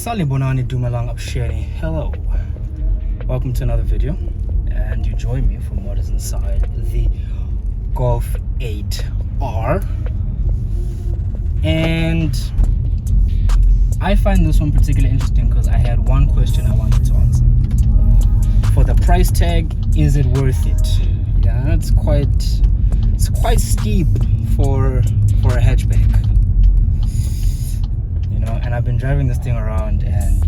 Sali Bonani Dumalang Absheni. Hello. Welcome to another video. And you join me from what is inside the Golf 8R. And I find this one particularly interesting because I had one question I wanted to answer. For the price tag, is it worth it? Yeah, it's quite steep for a hatchback. You know, and I've been driving this thing around and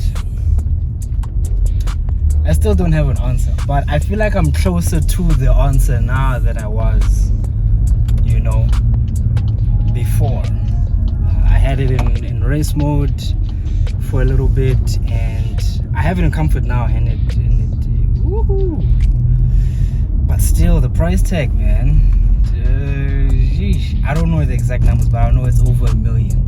I still don't have an answer, but I feel like I'm closer to the answer now than I was, you know, before. I had it in race mode for a little bit and I have it in comfort now and it woohoo. But still, the price tag, man, I don't know the exact numbers, but I know it's over $1 million.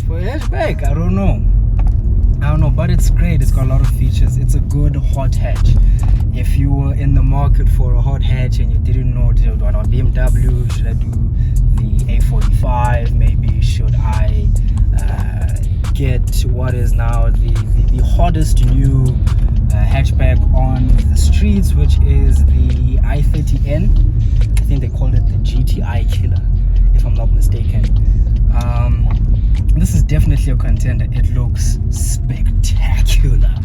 For a hatchback, I don't know, but it's great. It's got a lot of features. It's a good hot hatch. If you were in the market for a hot hatch and you didn't know, do I want BMW? Should I do the A45? Maybe should I get what is now the hottest new hatchback on the streets, which is the i30N. I think they called it the GTI killer, if I'm not mistaken. This is definitely a contender. It looks spectacular.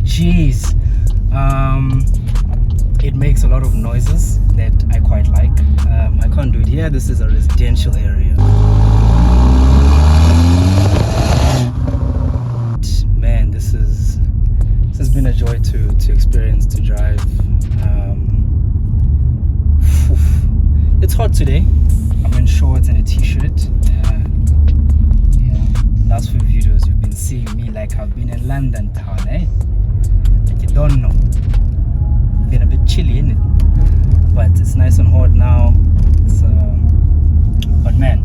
Jeez. It makes a lot of noises that I quite like. I can't do it here. This is a residential area. Man, this has been a joy to experience, to drive. It's hot today. I'm in shorts and a t-shirt. Last few videos you've been seeing me like I've been in London town, eh? Like you don't know. Been a bit chilly, innit? But it's nice and hot now. But man,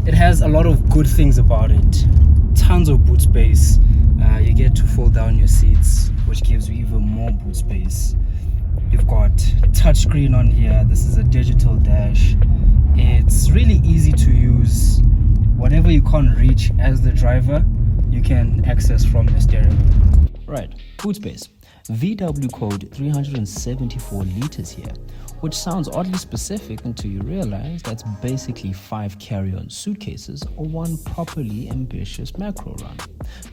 it has a lot of good things about it. Tons of boot space. You get to fold down your seats, which gives you even more boot space. You've got touchscreen on here. This is a digital dash. It's really easy to use. Whatever you can't reach as the driver, you can access from the steering wheel. Right, boot space. VW code 374 liters here, which sounds oddly specific until you realize that's basically 5 carry-on suitcases or one properly ambitious macro run.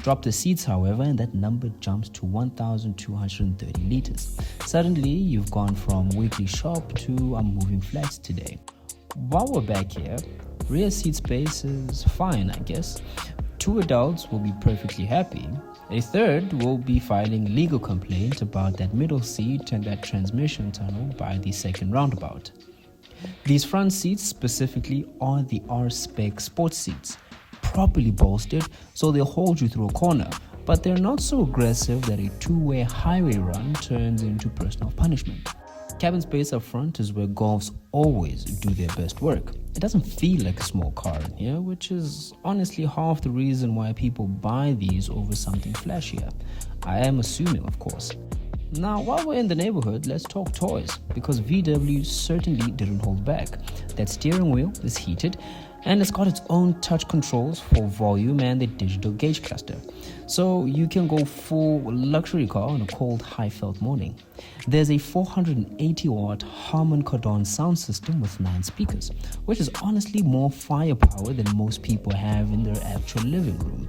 Drop the seats, however, and that number jumps to 1,230 liters. Suddenly, you've gone from weekly shop to I'm moving flats today. While we're back here, rear seat space is fine, I guess. 2 adults will be perfectly happy. A third will be filing legal complaint about that middle seat and that transmission tunnel by the second roundabout. These front seats specifically are the R-Spec sports seats, properly bolstered so they'll hold you through a corner, but they're not so aggressive that a two-way highway run turns into personal punishment. Cabin space up front is where Golfs always do their best work. It doesn't feel like a small car in here, which is honestly half the reason why people buy these over something flashier. I am assuming, of course. Now, while we're in the neighborhood, let's talk toys, because VW certainly didn't hold back. That steering wheel is heated, and it's got its own touch controls for volume and the digital gauge cluster. So you can go full luxury car on a cold, high-felt morning. There's a 480-watt Harman Kardon sound system with 9 speakers, which is honestly more firepower than most people have in their actual living room.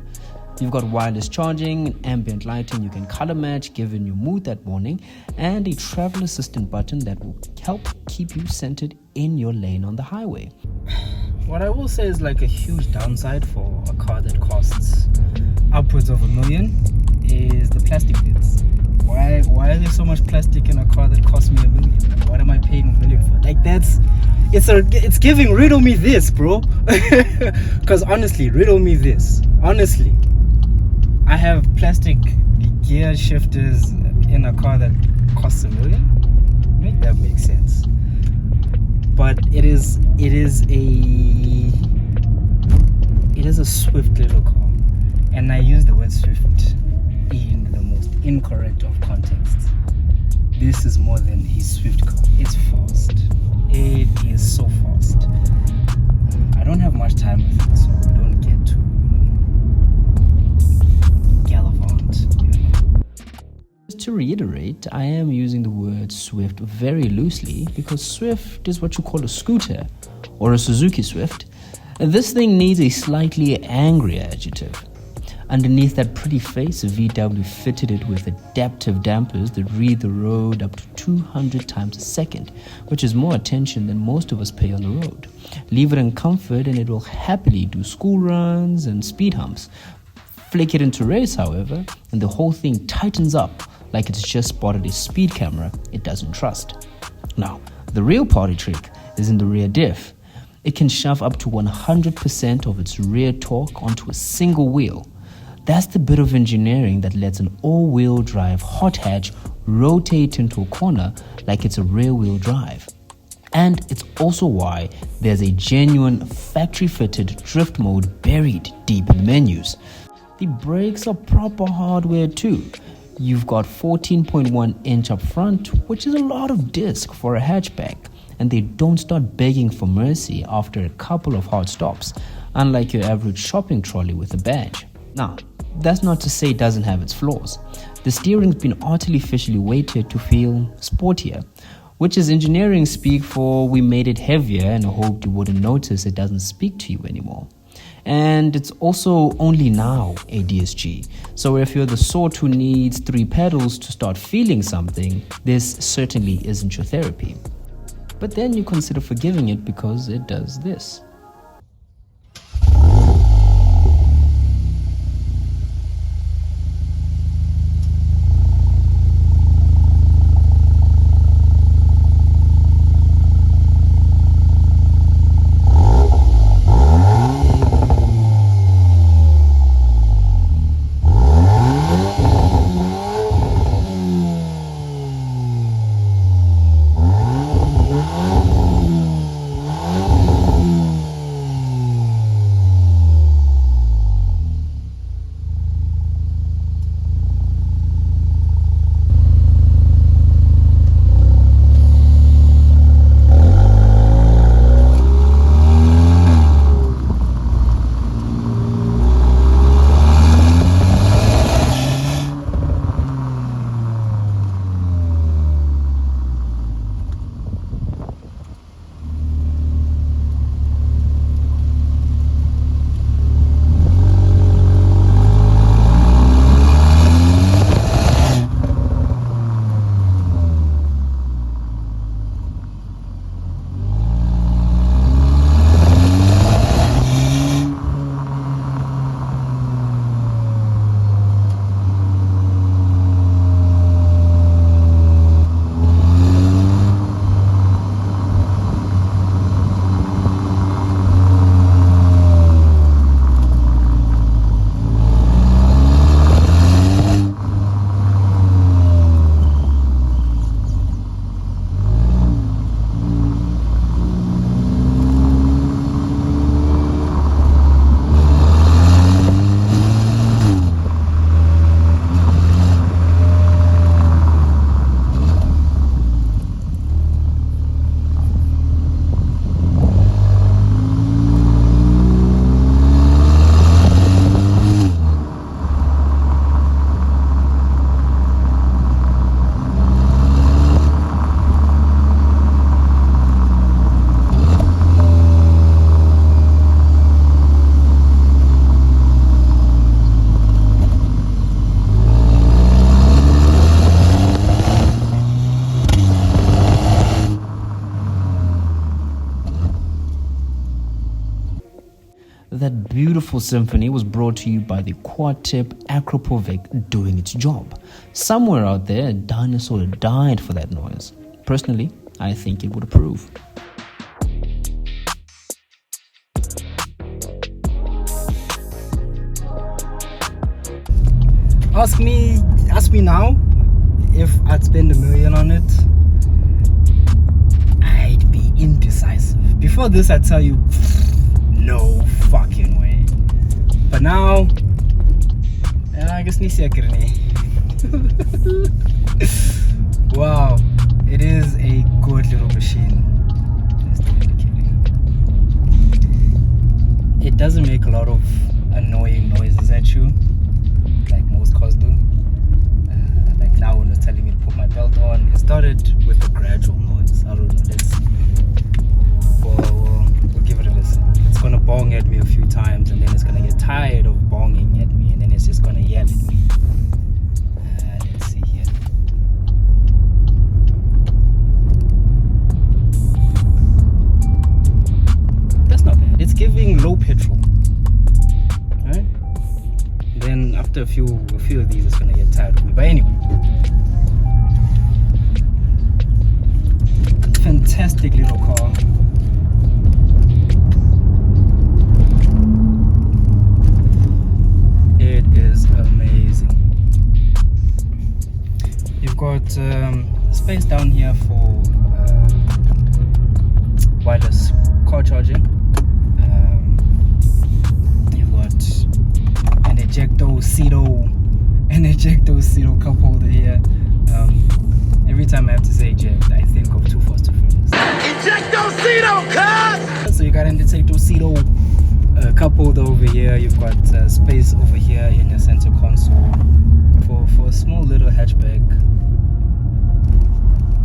You've got wireless charging, ambient lighting you can color match given your mood that morning, and a travel assistant button that will help keep you centered in your lane on the highway. What I will say is like a huge downside for a car that costs upwards of $1 million is the plastic bits. Why is there so much plastic in a car that costs me $1 million? What am I paying $1 million for? Like it's giving riddle me this, bro. Because honestly, riddle me this. Honestly, I have plastic gear shifters in a car that costs $1 million. Make that make sense. But it is a swift little car, and I use the word swift in the most incorrect of contexts. this is more than a Swift car. It's fast. It is so fast. I don't have much time with it, so I don't get to gallivant. To reiterate, I am using the word Swift very loosely because Swift is what you call a scooter or a Suzuki Swift. This thing needs a slightly angry adjective. Underneath that pretty face, VW fitted it with adaptive dampers that read the road up to 200 times a second, which is more attention than most of us pay on the road. Leave it in comfort and it will happily do school runs and speed humps. Flick it into race, however, and the whole thing tightens up like it's just spotted a speed camera it doesn't trust. Now, the real party trick is in the rear diff. It can shove up to 100% of its rear torque onto a single wheel. That's the bit of engineering that lets an all-wheel drive hot hatch rotate into a corner like it's a rear-wheel drive. And it's also why there's a genuine factory-fitted drift mode buried deep in the menus. The brakes are proper hardware too. You've got 14.1 inch up front, which is a lot of disc for a hatchback, and they don't start begging for mercy after a couple of hard stops, unlike your average shopping trolley with a badge. Now, that's not to say it doesn't have its flaws. The steering's been artificially weighted to feel sportier, which is engineering speak for we made it heavier and hoped you wouldn't notice it doesn't speak to you anymore. And it's also only now a DSG. So if you're the sort who needs 3 pedals to start feeling something, this certainly isn't your therapy. But then you consider forgiving it because it does this. That beautiful symphony was brought to you by the quad-tip Akrapovič doing its job. Somewhere out there, a dinosaur died for that noise. Personally, I think it would approve. Ask me now if I'd spend $1 million on it. I'd be indecisive. Before this, I'd tell you, no fucking way. But now, I guess Wow, it is a good little machine. It doesn't make a lot of annoying noises at you like most cars do. Like now when it's telling me to put my belt on, it started with a gradual noise. I don't know, we'll give it a listen. It's gonna bong at me a few times, and then it's gonna get tired of bonging at me, and then it's just gonna yell at me. Let's see here. That's not bad. It's giving low petrol. Alright? Then after a few of these, it's gonna get tired of me. But anyway, fantastic little car. It is amazing. You've got space down here for wireless car charging. You've got an ejecto cup holder here. Every time I have to say eject, I think of Too Fast, Too Furious. Ejecto-cito, cuz! So you got an ejecto-cito cup holder over here. You've got space over here in your center console for a small little hatchback.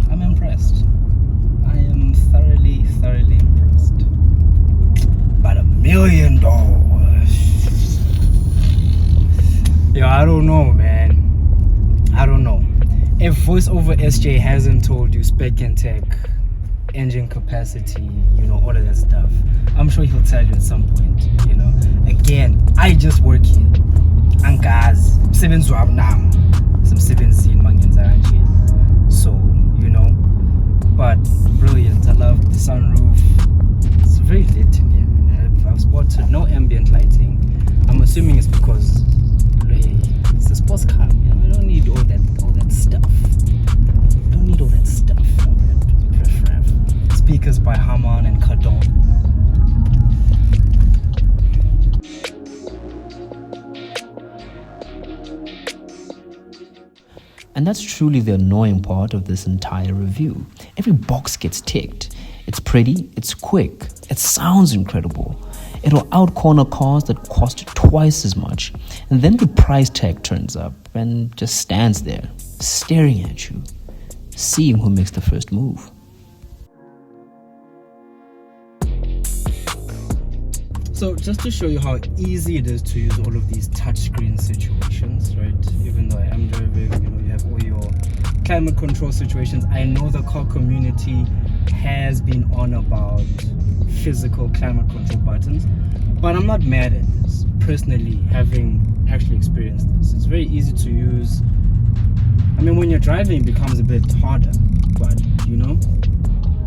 I'm impressed. I am thoroughly impressed. About $1 million. Yo, I don't know, man. I don't know. If VoiceOver SJ hasn't told you spec and tech, engine capacity, you know, all of that stuff, I'm sure he'll tell you at some point, you know. Again, I just work here. Angazi, msebenzi wami nami. Simsebenzini mangenza kanje. So, you know, but brilliant. I love the sunroof. It's very lit in here. I've spotted no ambient lighting. I'm assuming it's because it's a sports car. You know, I don't need all that stuff. Don't need all that stuff. Speakers by Harman and Kardon. And that's truly the annoying part of this entire review. Every box gets ticked. It's pretty, it's quick, it sounds incredible. It'll out-corner cars that cost twice as much. And then the price tag turns up and just stands there, staring at you, seeing who makes the first move. So just to show you how easy it is to use all of these touchscreen situations, right? Even though I am driving, you know, you have all your climate control situations. I know the car community has been on about physical climate control buttons, but I'm not mad at this, personally, having actually experienced this. It's very easy to use. I mean, when you're driving, it becomes a bit harder, but, you know,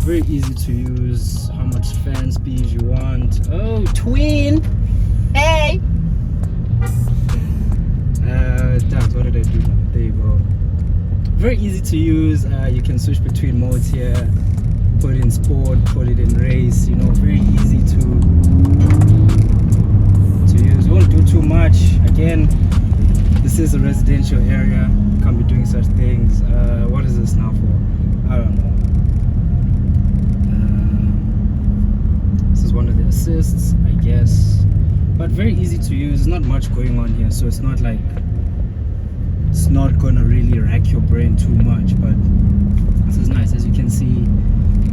very easy to use. How much fan speed you want. Oh, twin! Hey! Damn, what did I do now? There you go. Very easy to use. You can switch between modes here. Put it in sport, put it in race. You know, very easy to use. Won't do too much. Again, this is a residential area. Can't be doing such things. What is this now for? I don't know. This is one of the assists, I guess. But very easy to use. Not much going on here, so it's not like it's not gonna really rack your brain too much. But this is nice. As you can see,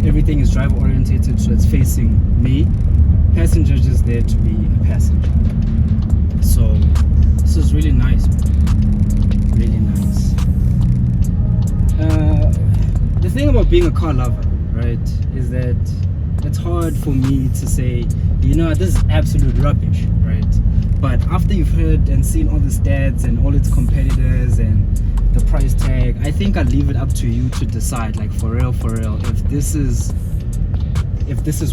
everything is driver orientated, so it's facing me. Passenger just there to be a passenger. So this is really nice, really nice. The thing about being a car lover, right, is that it's hard for me to say, you know, this is absolute rubbish, right? But after you've heard and seen all the stats and all its competitors and the price tag, I think I'll leave it up to you to decide, like, for real, if this is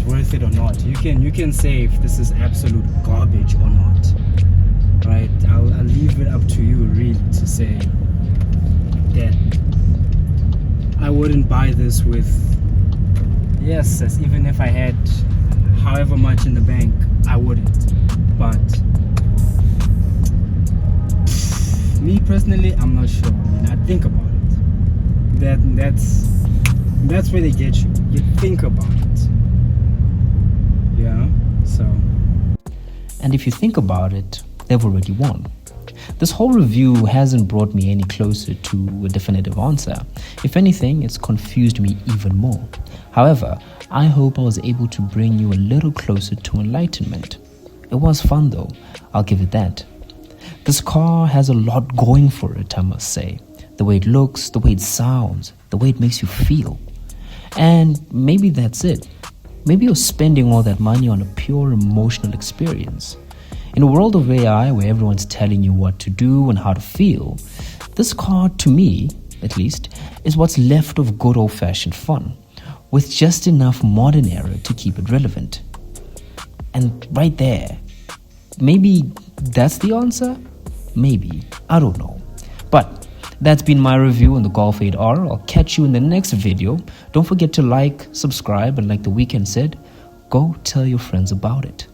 worth it or not. You can say if this is absolute garbage or not, right? I'll leave it up to you really to say that I wouldn't buy this with, yes, even if I had however much in the bank, I wouldn't. But Me personally, I'm not sure. I think about it. That's where they get you. You think about it. Yeah. So. And if you think about it, they've already won. This whole review hasn't brought me any closer to a definitive answer. If anything, it's confused me even more. However, I hope I was able to bring you a little closer to enlightenment. It was fun though, I'll give it that. This car has a lot going for it, I must say. The way it looks, the way it sounds, the way it makes you feel. And maybe that's it. Maybe you're spending all that money on a pure emotional experience. In a world of AI where everyone's telling you what to do and how to feel, this car, to me, at least, is what's left of good old-fashioned fun, with just enough modern era to keep it relevant. And right there, maybe that's the answer? Maybe. I don't know. But that's been my review on the Golf 8R. I'll catch you in the next video. Don't forget to like, subscribe, and like The Weeknd said, go tell your friends about it.